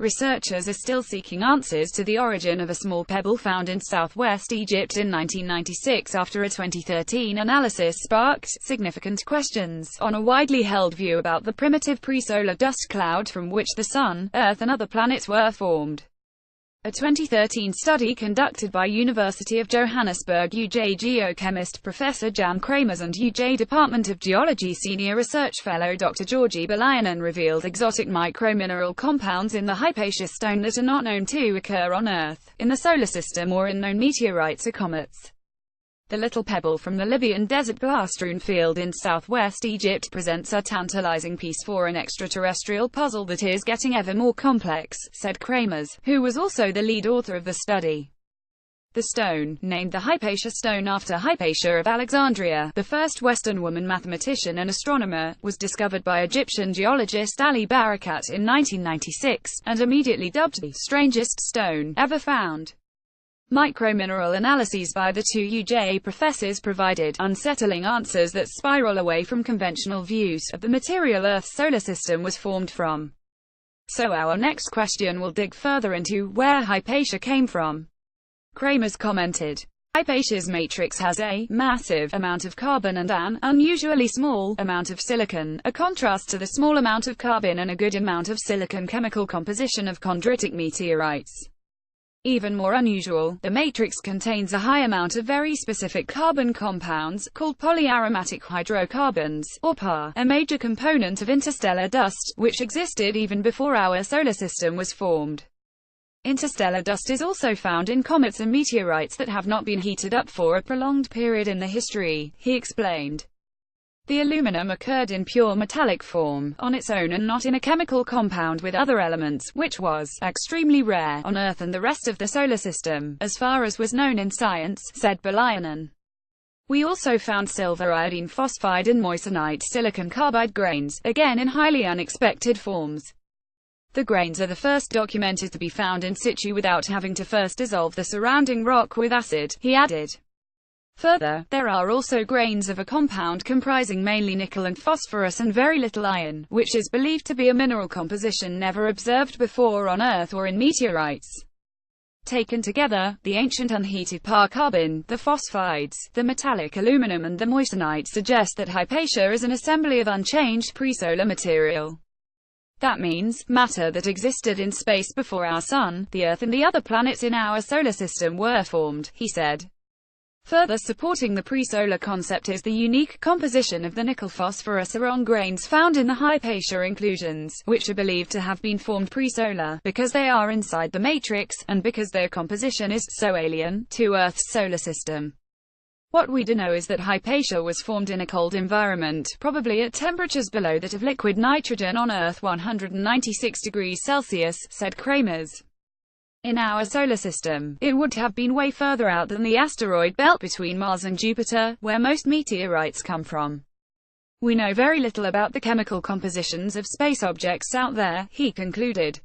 researchers are still seeking answers to the origin of a small pebble found in southwest Egypt in 1996 after a 2013 analysis sparked significant questions on a widely held view about the primitive pre-solar dust cloud from which the Sun, Earth and other planets were formed. A 2013 study conducted by University of Johannesburg UJ geochemist Professor Jan Kramers and UJ Department of Geology senior research fellow Dr. Georgi Balayanan revealed exotic micromineral compounds in the Hypatia stone that are not known to occur on Earth, in the Solar System or in known meteorites or comets. The little pebble from the Libyan desert blast-strewn field in southwest Egypt presents a tantalizing piece for an extraterrestrial puzzle that is getting ever more complex, said Kramers, who was also the lead author of the study. The stone, named the Hypatia stone after Hypatia of Alexandria, the first Western woman mathematician and astronomer, was discovered by Egyptian geologist Ali Barakat in 1996, and immediately dubbed the strangest stone ever found. Micromineral analyses by the two UJ professors provided unsettling answers that spiral away from conventional views of the material Earth's solar system was formed from. So our next question will dig further into where Hypatia came from. Kramers commented. Hypatia's matrix has a massive amount of carbon and an unusually small amount of silicon, a contrast to the small amount of carbon and a good amount of silicon chemical composition of chondritic meteorites. Even more unusual, the matrix contains a high amount of very specific carbon compounds, called polyaromatic hydrocarbons, or PAR, a major component of interstellar dust, which existed even before our solar system was formed. Interstellar dust is also found in comets and meteorites that have not been heated up for a prolonged period in the history, he explained. The aluminum occurred in pure metallic form, on its own and not in a chemical compound with other elements, which was extremely rare on Earth and the rest of the solar system, as far as was known in science, said Balayanan. We also found silver iodine phosphide and moissanite silicon carbide grains, again in highly unexpected forms. The grains are the first documented to be found in situ without having to first dissolve the surrounding rock with acid, he added. Further, there are also grains of a compound comprising mainly nickel and phosphorus and very little iron, which is believed to be a mineral composition never observed before on Earth or in meteorites. Taken together, the ancient unheated PAR carbon, the phosphides, the metallic aluminum and the moissanite suggest that Hypatia is an assembly of unchanged pre-solar material. That means, matter that existed in space before our Sun, the Earth and the other planets in our solar system were formed, he said. Further supporting the pre-solar concept is the unique composition of the nickel-phosphorus aron grains found in the Hypatia inclusions, which are believed to have been formed pre-solar, because they are inside the matrix, and because their composition is so alien to Earth's solar system. What we do know is that Hypatia was formed in a cold environment, probably at temperatures below that of liquid nitrogen on Earth 196 degrees Celsius, said Kramers. In our solar system, it would have been way further out than the asteroid belt between Mars and Jupiter, where most meteorites come from. We know very little about the chemical compositions of space objects out there, he concluded.